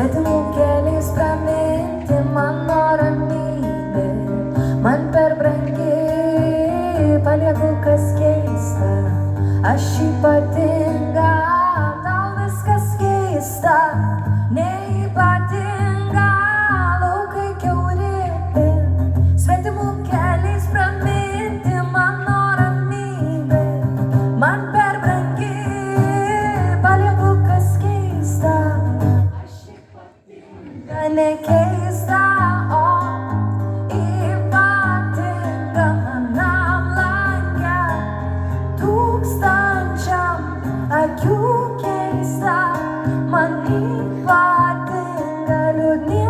Svetimų keliais praminti mano ramybė, man per brangi, palieku kas keista, aš ypatinga, tau viskas keista, neypatinga, laukai kiauri, svetimų keliais praminti mano ramybė, man per brangi, palieku kas keista, aš ypatinga, nekeista, o ypatinga manam lange, tūkstančiam akių keista, man ypatinga liūdnie.